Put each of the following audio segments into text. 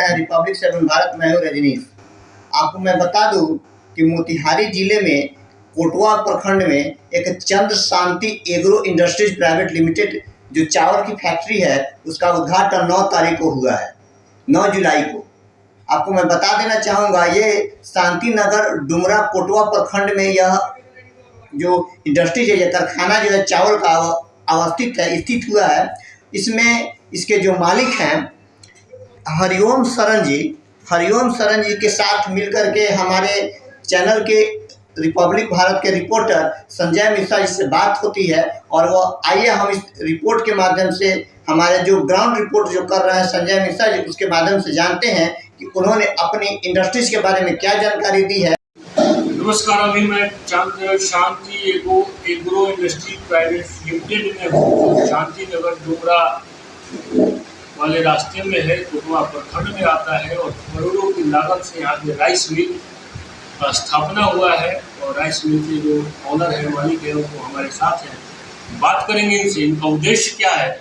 रहे हैं रिपब्लिक 7 भारत। मैं हूं रजनीश। आपको मैं बता दूं कि मोतिहारी जिले में कोटवा प्रखंड में एक चंद्र Shanti agro industries private limited जो चावल की फैक्ट्री है उसका उद्घाटन 9 तारीख को हुआ है, 9 जुलाई को। आपको मैं बता देना चाहूँगा, ये शांति नगर डुमरा कोटवा प्रखंड में यह जो इंडस्ट्रीज है, यह कारखाना जो है चावल का अवस्थित है, स्थित हुआ है। इसमें इसके जो मालिक हैं हरिओम शरण जी के साथ मिलकर के हमारे चैनल के रिपब्लिक भारत के रिपोर्टर संजय मिश्रा जी से बात होती है। और वो आइए हम इस रिपोर्ट के माध्यम से हमारे जो ग्राउंड रिपोर्ट जो कर रहे हैं संजय मिश्रा जी, उसके माध्यम से जानते हैं कि उन्होंने अपनी इंडस्ट्रीज के बारे में क्या जानकारी दी है। नमस्कार, अभी मैं चंद्र Shanti agro industry private limited में हूँ। शांति नगर डुमरा वाले रास्ते में है, कोटवा प्रखंड में आता है और करोड़ों की लागत से यहाँ पे राइस मिल का स्थापना हुआ है। और राइस मिल के जो ऑनर है, मालिक है, वो हमारे साथ हैं। बात करेंगे इनसे, इनका उद्देश्य क्या है।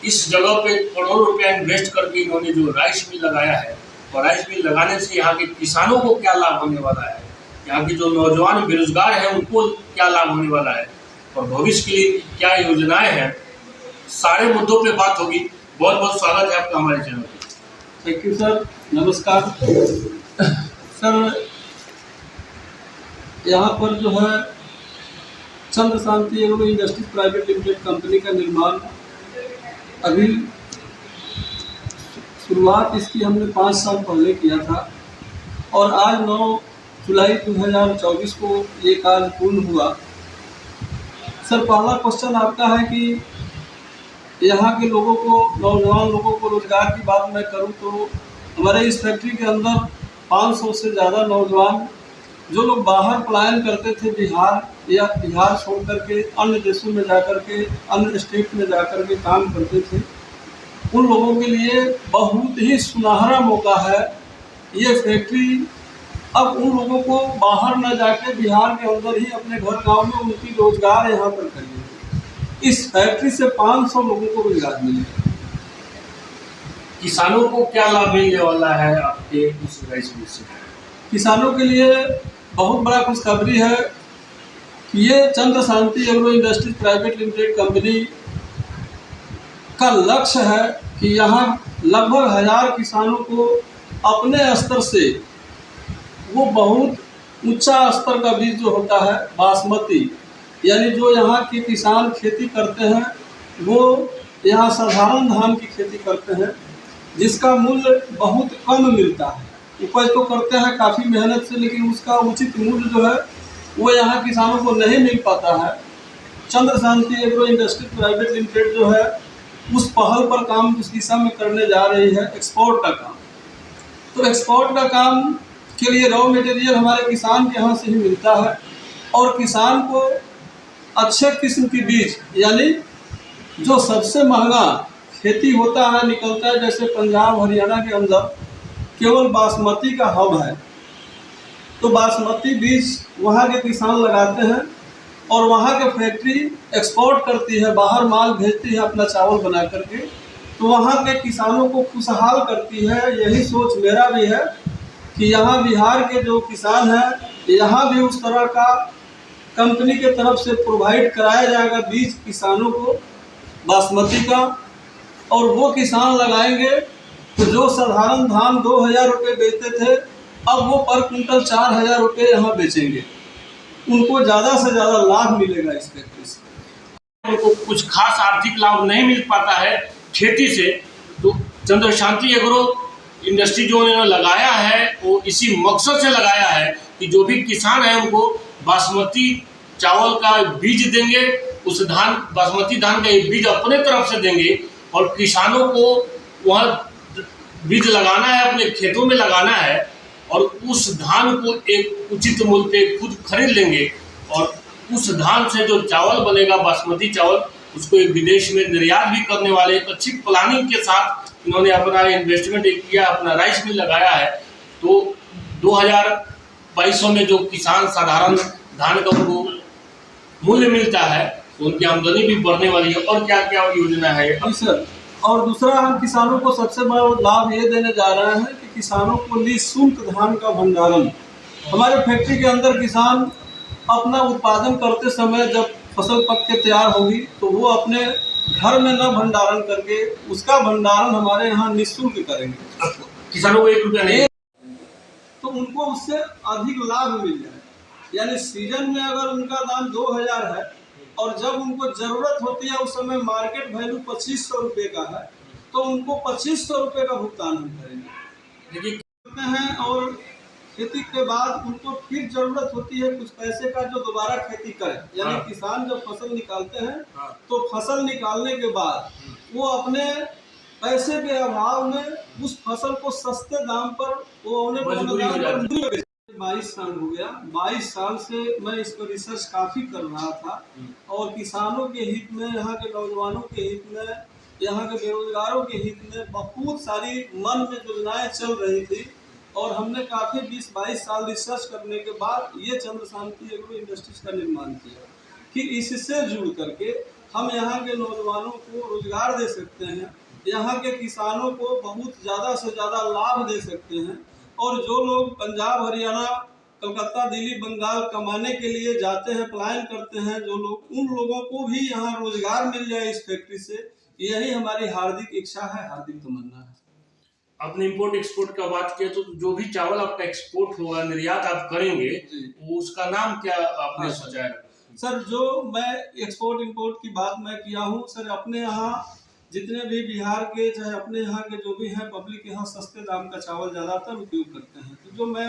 इस जगह पे करोड़ों रुपया इन्वेस्ट करके इन्होंने जो राइस मिल लगाया है, और राइस मिल लगाने से यहाँ के किसानों को क्या लाभ होने वाला है, यहाँ के जो नौजवान बेरोजगार हैं उनको क्या लाभ होने वाला है, और भविष्य के लिए क्या योजनाएं हैं, सारे मुद्दों पे बात होगी। बहुत बहुत स्वागत है आपका हमारे चैनल पे। Thank you sir. नमस्कार सर। यहाँ पर जो है Chandra Shanti agro industries private limited company का निर्माण अभी शुरुआत इसकी हमने 5 साल पहले किया था और आज 9 जुलाई 2024 को ये कार्य पूर्ण हुआ। सर, पहला क्वेश्चन आपका है कि यहाँ के लोगों को, नौजवान लोगों को रोजगार की बात मैं करूँ तो हमारे इस फैक्ट्री के अंदर 500 से ज़्यादा नौजवान जो लोग बाहर पलायन करते थे, बिहार छोड़ करके अन्य देशों में जाकर के, अन्य स्टेट में जाकर के काम करते थे, उन लोगों के लिए बहुत ही सुनहरा मौका है ये फैक्ट्री। अब उन लोगों को बाहर न जाके बिहार के अंदर ही अपने घर गांव में उनकी रोजगार यहाँ पर करिए। इस फैक्ट्री से 500 लोगों को रोजगार मिलेगा। किसानों को क्या लाभ मिलने वाला है आपके इस राइस मिल से? किसानों के लिए बहुत बड़ा खुशखबरी है कि ये Chandra Shanti agro industries private limited company का लक्ष्य है कि यहाँ लगभग 1000 किसानों को अपने स्तर से, वो बहुत ऊंचा स्तर का बीज जो होता है बासमती, यानी जो यहाँ के किसान खेती करते हैं वो यहाँ साधारण धान की खेती करते हैं जिसका मूल्य बहुत कम मिलता है। उपज तो करते हैं काफ़ी मेहनत से, लेकिन उसका उचित मूल्य जो है वो यहाँ किसानों को नहीं मिल पाता है। Chandra Shanti agro industry private limited जो है उस पहल पर काम उस दिशा में करने जा रही है, एक्सपोर्ट का काम। तो एक्सपोर्ट का काम के लिए रॉ मटेरियल हमारे किसान के यहाँ से ही मिलता है और किसान को अच्छे किस्म की बीज, यानी जो सबसे महंगा खेती होता है निकलता है, जैसे पंजाब हरियाणा के अंदर केवल बासमती का हब है, तो बासमती बीज वहाँ के किसान लगाते हैं और वहाँ के फैक्ट्री एक्सपोर्ट करती है, बाहर माल भेजती है अपना चावल बना करके, तो वहाँ के किसानों को खुशहाल करती है। यही सोच मेरा भी है कि यहाँ बिहार के जो किसान हैं, यहाँ भी उस तरह का कंपनी के तरफ से प्रोवाइड कराया जाएगा बीज किसानों को बासमती का, और वो किसान लगाएंगे तो जो साधारण धान 2000 रुपये बेचते थे, अब वो पर कुंटल 4000 रुपये यहाँ बेचेंगे। उनको ज़्यादा से ज़्यादा लाभ मिलेगा इस फैक्ट्री से। उनको कुछ खास आर्थिक लाभ नहीं मिल पाता है खेती से, तो चंद्र शांति एग्रो इंडस्ट्री जो उन्होंने लगाया है वो इसी मकसद से लगाया है कि जो भी किसान है उनको बासमती चावल का बीज देंगे, उस बासमती धान का एक बीज अपने तरफ से देंगे और किसानों को वह बीज लगाना है, अपने खेतों में लगाना है और उस धान को एक उचित मूल्य पे खुद खरीद लेंगे और उस धान से जो चावल बनेगा बासमती चावल, उसको एक विदेश में निर्यात भी करने वाले एक अच्छी प्लानिंग के साथ इन्होंने अपना इन्वेस्टमेंट किया, अपना राइस मिल लगाया है। तो 2200 में जो किसान साधारण धान का उनको मूल्य मिलता है तो उनकी आमदनी भी बढ़ने वाली है। और क्या क्या योजना है? सर, और दूसरा, हम किसानों को सबसे बड़ा लाभ ये देने जा रहे हैं कि किसानों को निःशुल्क धान का भंडारण। हमारे फैक्ट्री के अंदर किसान अपना उत्पादन करते समय जब फसल पक के तैयार होगी तो वो अपने घर में न भंडारण करके उसका भंडारण हमारे यहाँ निःशुल्क करेंगे। किसानों को 1 रुपया नहीं, तो उनको उससे अधिक लाभ मिल जाए। यानी सीजन में अगर उनका दाम 2000 है और जब उनको ज़रूरत होती है उस समय मार्केट वैल्यू 2500 रुपये का है, तो उनको 2500 रुपये का भुगतान हम करेंगे। देखिए करते हैं और खेती के बाद उनको फिर जरूरत होती है कुछ पैसे का जो दोबारा खेती करें। यानी किसान जब फसल निकालते हैं तो फसल निकालने के बाद वो अपने पैसे के अभाव में उस फसल को सस्ते दाम पर वो उन्हें 22 साल हो गया। 22 साल से मैं इस पर रिसर्च काफ़ी कर रहा था और किसानों के हित में, यहाँ के नौजवानों के हित में, यहाँ के बेरोजगारों के हित में बहुत सारी मन में योजनाएं चल रही थी और हमने काफ़ी 20-22 साल रिसर्च करने के बाद ये चंद्र शांति एग्रो इंडस्ट्रीज का निर्माण किया कि इससे जुड़ करके हम यहाँ के नौजवानों को रोजगार दे सकते हैं, यहाँ के किसानों को बहुत ज़्यादा से ज़्यादा लाभ दे सकते हैं। और जो लोग पंजाब, हरियाणा, कलकत्ता, दिल्ली, बंगाल कमाने के लिए जाते हैं, पलायन करते हैं जो लोग, उन लोगों को भी यहाँ रोजगार मिल जाए इस फैक्ट्री से, यही हमारी हार्दिक इच्छा है, हार्दिक तमन्ना है। अपने इंपोर्ट एक्सपोर्ट का बात किया तो जो भी चावल आपका एक्सपोर्ट होगा, निर्यात आप करेंगे, वो उसका नाम क्या आपने सोचा है? सर, जो मैं एक्सपोर्ट इंपोर्ट की बात मैं किया हूँ सर, अपने यहाँ जितने भी बिहार के चाहे अपने यहाँ के जो भी हैं पब्लिक यहाँ सस्ते दाम का चावल ज़्यादातर उपयोग करते हैं। तो जो मैं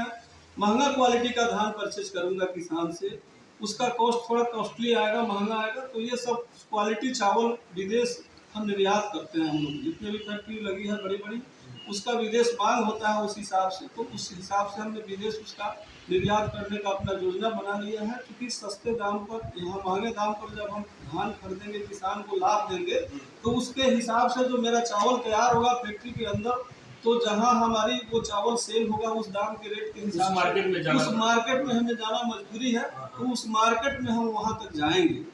महंगा क्वालिटी का धान परचेज करूँगा किसान से, उसका कॉस्ट थोड़ा कॉस्टली आएगा, महंगा आएगा। तो ये सब क्वालिटी चावल विदेश हम निर्यात करते हैं। हम लोग जितने भी फैक्ट्री लगी है बड़ी बड़ी, उसका विदेश मांग होता है उस हिसाब से, तो उस हिसाब से हमने विदेश उसका निर्यात करने का अपना योजना बना लिया है। क्योंकि सस्ते दाम पर, यहाँ महंगे दाम पर जब हम धान खरीदेंगे, किसान को लाभ देंगे, तो उसके हिसाब से जो मेरा चावल तैयार होगा फैक्ट्री के अंदर, तो जहाँ हमारी वो चावल सेल होगा उस दाम के रेट के हिसाब से उस मार्केट में हमें जाना मजबूरी है, तो उस मार्केट में हम वहाँ तक जाएंगे।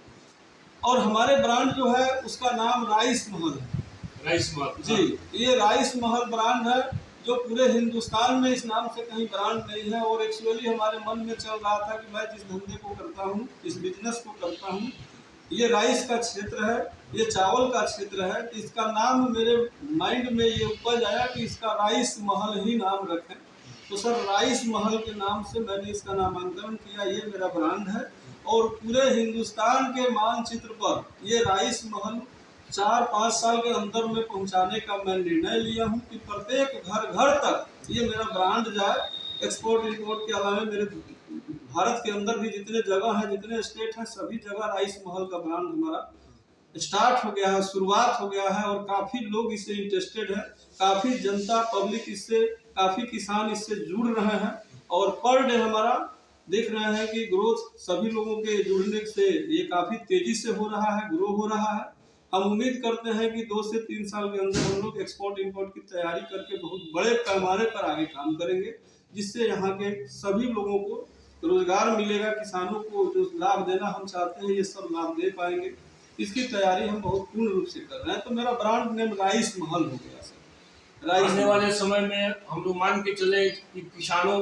और हमारे ब्रांड जो है उसका नाम राइस महल है। राइस महल जी, ये राइस महल ब्रांड है जो पूरे हिंदुस्तान में इस नाम से कहीं ब्रांड नहीं है। और एक्चुअली हमारे मन में चल रहा था कि मैं जिस धंधे को करता हूँ, इस बिजनेस को करता हूँ, ये राइस का क्षेत्र है, ये चावल का क्षेत्र है, इसका नाम मेरे माइंड में ये उपज आया कि इसका राइस महल ही नाम रखें। तो सर, राइस महल के नाम से मैंने इसका नामांकन किया, ये मेरा ब्रांड है। और पूरे हिंदुस्तान के मानचित्र पर ये राइस महल 4-5 साल के अंदर में पहुंचाने का मैं निर्णय लिया हूं कि प्रत्येक घर घर तक ये मेरा ब्रांड जाए। एक्सपोर्ट इंपोर्ट के अलावा मेरे भारत के अंदर भी जितने जगह हैं, जितने स्टेट हैं, सभी जगह राइस महल का ब्रांड हमारा स्टार्ट हो गया है, शुरुआत हो गया है। और काफ़ी लोग इससे इंटरेस्टेड है, काफ़ी जनता पब्लिक इससे, काफ़ी किसान इससे जुड़ रहे हैं। और पर डे हमारा देख रहे हैं कि ग्रोथ सभी लोगों के जुड़ने से ये काफ़ी तेज़ी से हो रहा है, ग्रो हो रहा है। हम उम्मीद करते हैं कि 2 से 3 साल के अंदर हम लोग एक्सपोर्ट इंपोर्ट की तैयारी करके बहुत बड़े पैमाने पर आगे काम करेंगे, जिससे यहाँ के सभी लोगों को रोजगार मिलेगा। किसानों को जो लाभ देना हम चाहते हैं, ये सब लाभ दे पाएंगे। इसकी तैयारी हम बहुत पूर्ण रूप से कर रहे हैं। तो मेरा ब्रांड नेम राइस महल हो गया सर। राइस आने वाले समय में हम लोग मान के चले कि किसानों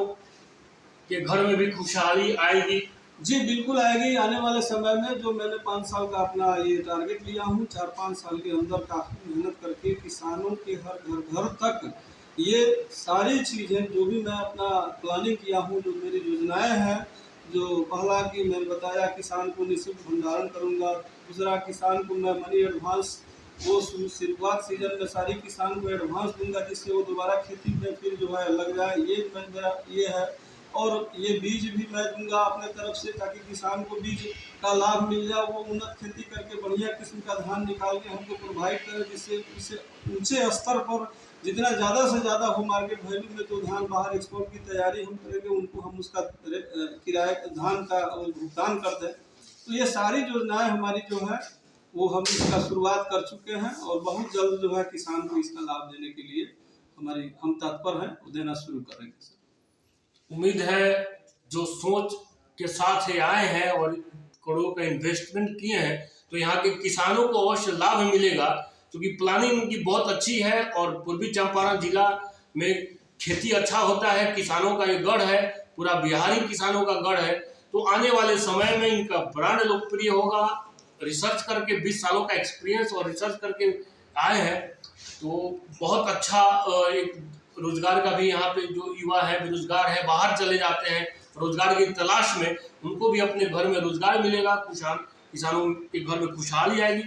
के घर में भी खुशहाली आएगी। जी बिल्कुल आएगी। आने वाले समय में जो मैंने 5 साल का अपना ये टारगेट लिया हूँ, 4-5 साल के अंदर काफ़ी मेहनत करके किसानों के हर घर तक ये सारी चीज़ें जो भी मैं अपना प्लानिंग किया हूँ, जो मेरी योजनाएं हैं, जो पहला कि मैंने बताया किसान को निःशुल्क भंडारण करूँगा, दूसरा किसान को मैं मनी एडवांस वो शुरुआत सीजन में सारी किसान को एडवांस दूंगा, जिससे वो दोबारा खेती में फिर जो है लग जाए, ये मेरा ये है। और ये बीज भी मैं दूंगा अपने तरफ से, ताकि किसान को बीज का लाभ मिल जाए, वो उन्नत खेती करके बढ़िया किस्म का धान निकाल के हमको प्रोवाइड करें, जिससे ऊंचे स्तर पर जितना ज़्यादा से ज़्यादा हो मार्केट वैल्यू में जो धान बाहर एक्सपोर्ट की तैयारी हम करेंगे, उनको हम उसका किराए धान का भुगतान कर दें। तो ये सारी योजनाएँ हमारी जो है वो हम इसका शुरुआत कर चुके हैं और बहुत जल्द जो है किसान को इसका लाभ देने के लिए हम तत्पर हैं, वो देना शुरू करेंगे सर। उम्मीद है जो सोच के साथ ये आए हैं और करोड़ों का इन्वेस्टमेंट किए हैं, तो यहाँ के किसानों को अवश्य लाभ मिलेगा। क्योंकि प्लानिंग उनकी बहुत अच्छी है और पूर्वी चंपारण जिला में खेती अच्छा होता है, किसानों का ये गढ़ है, पूरा बिहार ही किसानों का गढ़ है। तो आने वाले समय में इनका ब्रांड लोकप्रिय होगा। रिसर्च करके 20 सालों का एक्सपीरियंस और रिसर्च करके आए हैं, तो बहुत अच्छा एक रोजगार का भी यहाँ पे जो युवा है बेरोजगार है बाहर चले जाते हैं रोजगार की तलाश में, उनको भी अपने घर में रोजगार मिलेगा, किसानों के घर में खुशहाली आएगी